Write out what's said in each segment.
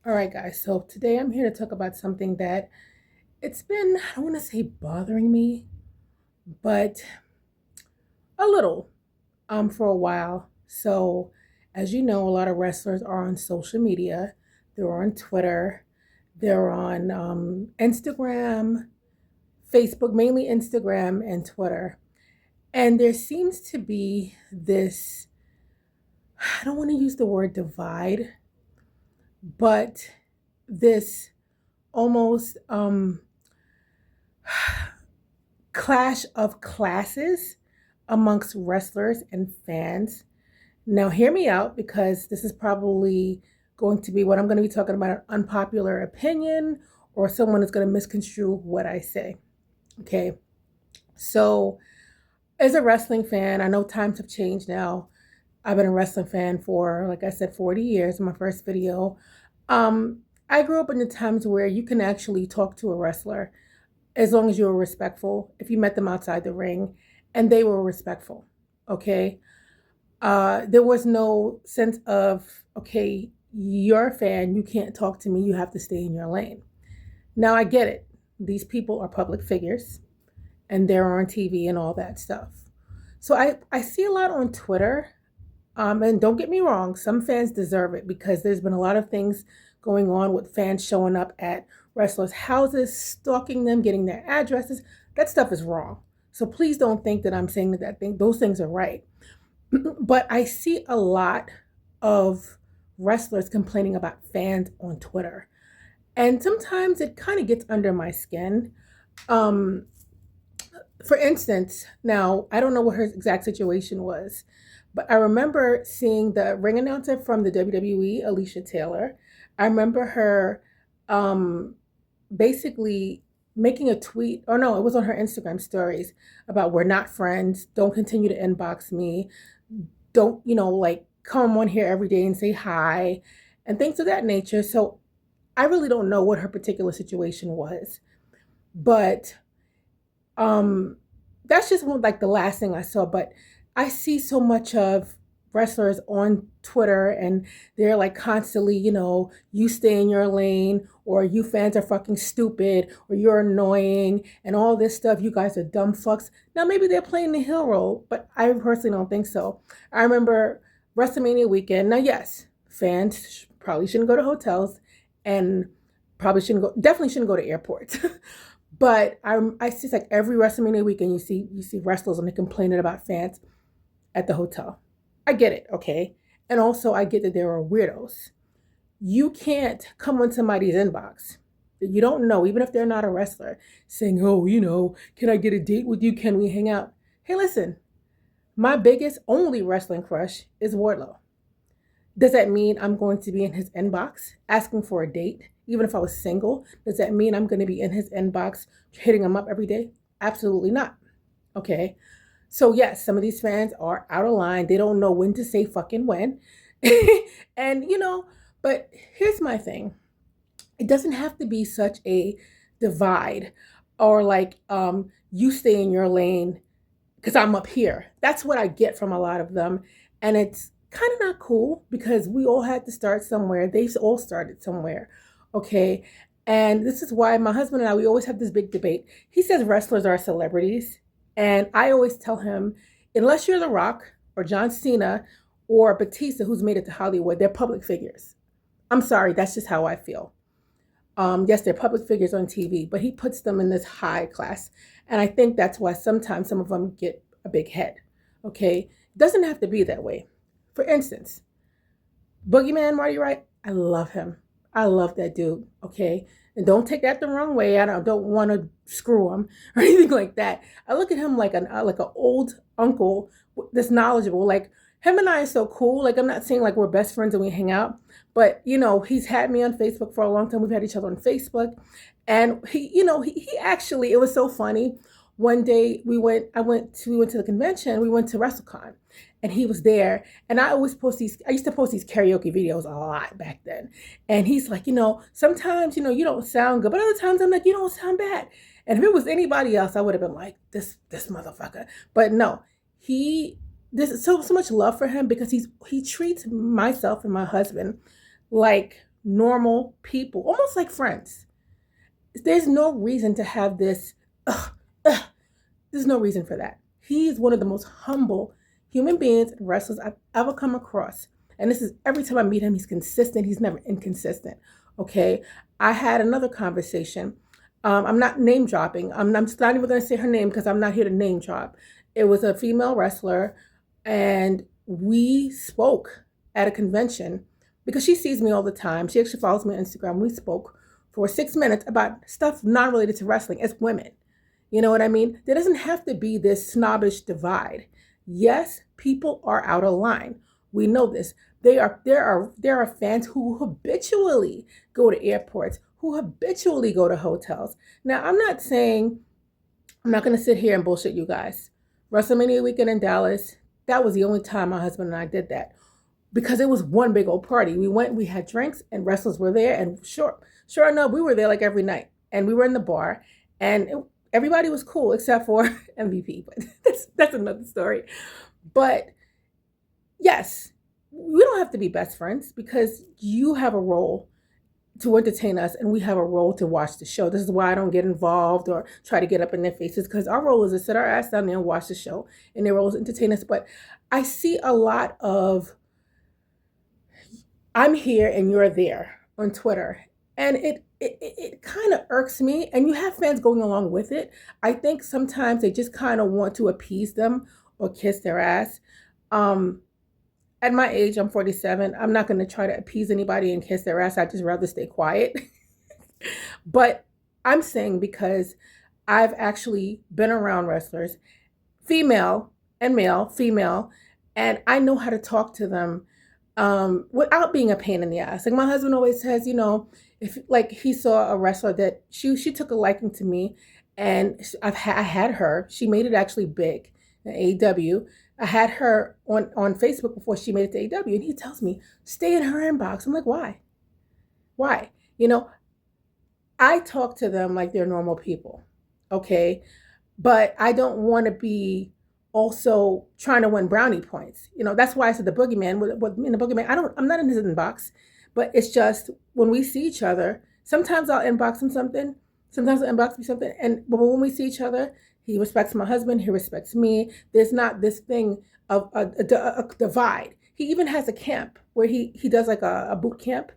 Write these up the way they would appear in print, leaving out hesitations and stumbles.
All right, guys. So today I'm here to talk about something that it's been, I don't want to say bothering me, but a little for a while. So, as you know, a lot of wrestlers are on social media. They're on Twitter, they're on Instagram, Facebook, mainly Instagram and Twitter. And there seems to be this, I don't want to use the word divide, but this almost clash of classes amongst wrestlers and fans. Now, hear me out because this is probably going to be what I'm going to be talking about an unpopular opinion or someone is going to misconstrue what I say. Okay. So, as a wrestling fan, I know times have changed now. I've been a wrestling fan for, like I said, 40 years in my first video. I grew up in the times where you can actually talk to a wrestler as long as you were respectful, if you met them outside the ring and they were respectful, okay? There was no sense of, okay, you're a fan, you can't talk to me, you have to stay in your lane. Now I get it. These people are public figures and they're on TV and all that stuff. So I see a lot on Twitter. And don't get me wrong, some fans deserve it because there's been a lot of things going on with fans showing up at wrestlers' houses, stalking them, getting their addresses. That stuff is wrong. So please don't think that I'm saying those things are right. But I see a lot of wrestlers complaining about fans on Twitter. And sometimes it kind of gets under my skin. Um, for instance, now I don't know what her exact situation was, but I remember seeing the ring announcer from the WWE, Alicia Taylor. I remember her um, basically making a tweet, or no, it was on her Instagram stories about we're not friends. Don't continue to inbox me. Don't, like come on here every day and say hi and things of that nature. So I really don't know what her particular situation was, but um, that's just like the last thing I saw. But I see so much of wrestlers on Twitter and they're like constantly, you stay in your lane or you fans are fucking stupid or you're annoying and all this stuff. You guys are dumb fucks. Now, maybe they're playing the heel role, but I personally don't think so. I remember WrestleMania weekend. Now, yes, fans probably shouldn't go to hotels and definitely shouldn't go to airports. But I see like every WrestleMania weekend you see wrestlers and they're complaining about fans at the hotel. I get it, okay? And also I get that there are weirdos. You can't come on somebody's inbox that you don't know, even if they're not a wrestler, saying, "Oh, can I get a date with you? Can we hang out?" Hey, listen, my biggest only wrestling crush is Wardlow. Does that mean I'm going to be in his inbox asking for a date, even if I was single? Does that mean I'm going to be in his inbox hitting him up every day? Absolutely not. Okay. So, yes, some of these fans are out of line. They don't know when to say fucking when. and, but here's my thing, it doesn't have to be such a divide or like you stay in your lane because I'm up here. That's what I get from a lot of them. And it's kind of not cool because we all had to start somewhere. They all started somewhere. Okay. And this is why my husband and I, we always have this big debate. He says wrestlers are celebrities. And I always tell him, unless you're The Rock or John Cena or Batista, who's made it to Hollywood, they're public figures. I'm sorry, that's just how I feel. Yes, they're public figures on TV, but he puts them in this high class. And I think that's why sometimes some of them get a big head. Okay. It doesn't have to be that way. For instance, Boogeyman Marty Wright, I love him. I love that dude. Okay. And don't take that the wrong way. I don't want to screw him or anything like that. I look at him like an old uncle that's knowledgeable. Like him and I are so cool. Like I'm not saying like we're best friends and we hang out, but he's had me on Facebook for a long time. We've had each other on Facebook, and he actually, it was so funny. One day we went to the convention. We went to WrestleCon, and he was there. And I used to post these karaoke videos a lot back then. And he's like, sometimes you don't sound good, but other times I'm like, you don't sound bad. And if it was anybody else, I would have been like, this motherfucker. But no, there's so much love for him because he treats myself and my husband like normal people, almost like friends. There's no reason to have this. Ugh, ugh, there's no reason for that. He's one of the most humble human beings and wrestlers I've ever come across. And this is every time I meet him, he's consistent. He's never inconsistent. Okay. I had another conversation. I'm not name dropping. I'm just not even going to say her name because I'm not here to name drop. It was a female wrestler, and we spoke at a convention because she sees me all the time. She actually follows me on Instagram. We spoke for 6 minutes about stuff not related to wrestling as women. You know what I mean? There doesn't have to be this snobbish divide. Yes, people are out of line. We know this. There are fans who habitually go to airports, who habitually go to hotels. Now, I'm not going to sit here and bullshit you guys. WrestleMania weekend in Dallas, that was the only time my husband and I did that because it was one big old party. We went, we had drinks, and wrestlers were there. And sure enough, we were there like every night. And we were in the bar, and everybody was cool except for MVP. But that's another story. But yes, we don't have to be best friends because you have a role to entertain us and we have a role to watch the show. This is why I don't get involved or try to get up in their faces, because our role is to sit our ass down there and watch the show, and their role is to entertain us. But I see a lot of I'm here and you're there on Twitter, and it kind of irks me, and you have fans going along with it. I think sometimes they just kind of want to appease them or kiss their ass. Um, at my age, I'm 47. I'm not going to try to appease anybody and kiss their ass. I'd just rather stay quiet. But I'm saying because I've actually been around wrestlers, female and male, female, and I know how to talk to them without being a pain in the ass. Like my husband always says, if like he saw a wrestler that she took a liking to me, and I had her. She made it actually big in AEW. I had her on Facebook before she made it to AEW, and he tells me, stay in her inbox. I'm like, why? Why? I talk to them like they're normal people, okay? But I don't want to be also trying to win brownie points. That's why I said the boogeyman. In the boogeyman, I'm not in his inbox, but it's just when we see each other, sometimes I'll inbox him something, sometimes I'll inbox me something, but when we see each other, he respects my husband, he respects me. There's not this thing of a divide. He even has a camp where he does like a boot camp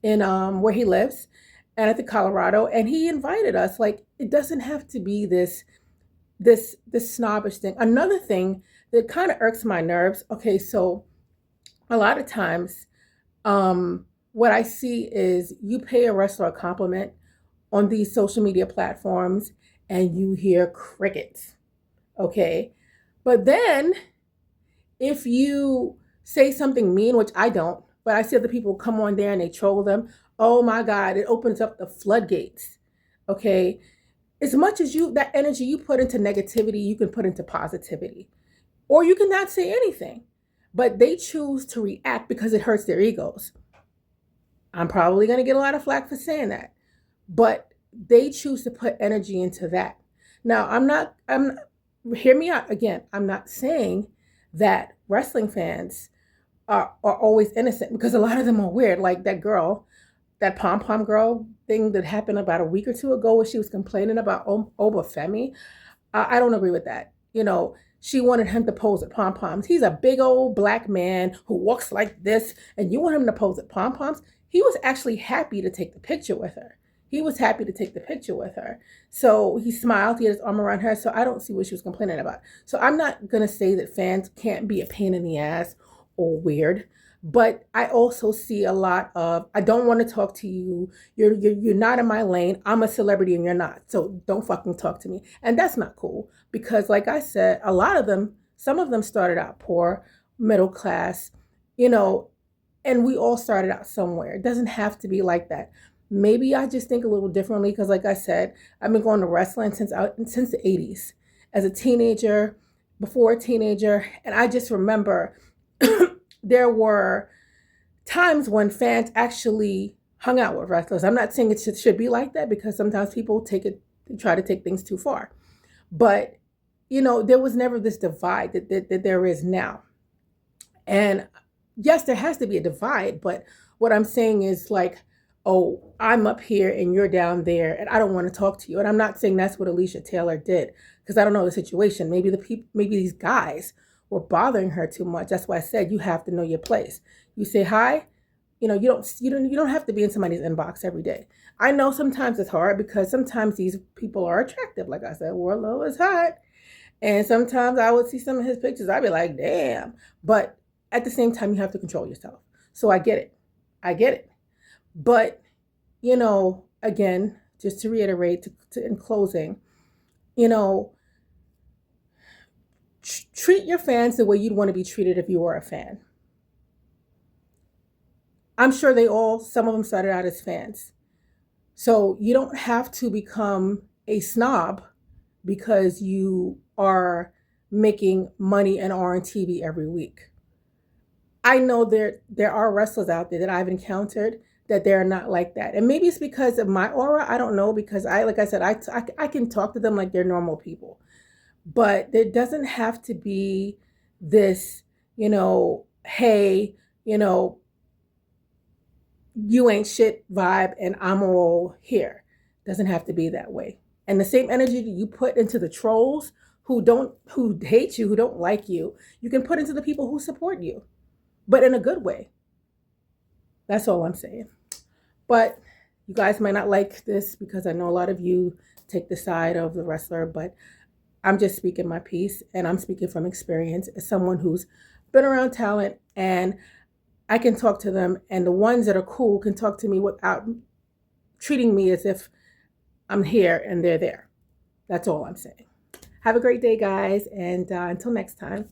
in where he lives, and I think Colorado, and he invited us. Like, it doesn't have to be this snobbish thing. Another thing that kind of irks my nerves. Okay, so a lot of times, what I see is you pay a wrestler a compliment on these social media platforms, and you hear crickets. Okay, but then if you say something mean, which I don't, but I see other people come on there and they troll them. Oh my God, it opens up the floodgates. Okay. As much as that energy you put into negativity, you can put into positivity. Or you can not say anything. But they choose to react because it hurts their egos. I'm probably going to get a lot of flack for saying that. But they choose to put energy into that. Now, hear me out again. I'm not saying that wrestling fans are always innocent, because a lot of them are weird. Like that girl, that pom-pom girl thing that happened about a week or two ago where she was complaining about Obafemi. I don't agree with that. She wanted him to pose at pom-poms. He's a big old black man who walks like this, and you want him to pose at pom-poms? He was actually happy to take the picture with her. So he smiled, he had his arm around her. So I don't see what she was complaining about. So I'm not going to say that fans can't be a pain in the ass or weird. But I also see a lot of, I don't want to talk to you. You're not in my lane. I'm a celebrity and you're not. So don't fucking talk to me. And that's not cool, because like I said, some of them started out poor, middle class, and we all started out somewhere. It doesn't have to be like that. Maybe I just think a little differently, because like I said, I've been going to wrestling since the 80s, as a teenager, before a teenager. And I just remember there were times when fans actually hung out with wrestlers. I'm not saying it should be like that, because sometimes people try to take things too far. But, there was never this divide that there is now. And yes, there has to be a divide. But what I'm saying is, like, oh, I'm up here and you're down there and I don't want to talk to you. And I'm not saying that's what Alicia Taylor did because I don't know the situation. Maybe maybe these guys were bothering her too much. That's why I said you have to know your place. You say hi, you don't have to be in somebody's inbox every day. I know sometimes it's hard because sometimes these people are attractive. Like I said, Warlow is hot. And sometimes I would see some of his pictures. I'd be like, damn. But at the same time, you have to control yourself. So I get it. I get it. But, again, just to reiterate, in closing, you know, treat your fans the way you'd want to be treated if you were a fan. I'm sure some of them started out as fans. So you don't have to become a snob because you are making money and are on TV every week. I know there are wrestlers out there that I've encountered that they're not like that. And maybe it's because of my aura. I don't know, because like I said, I can talk to them like they're normal people. But there doesn't have to be this, hey, you ain't shit vibe and I'm all here. Doesn't have to be that way. And the same energy that you put into the trolls who hate you, who don't like you can put into the people who support you, but in a good way. That's all I'm saying. But you guys might not like this because I know a lot of you take the side of the wrestler, but I'm just speaking my piece and I'm speaking from experience as someone who's been around talent, and I can talk to them, and the ones that are cool can talk to me without treating me as if I'm here and they're there. That's all I'm saying. Have a great day, guys, and until next time.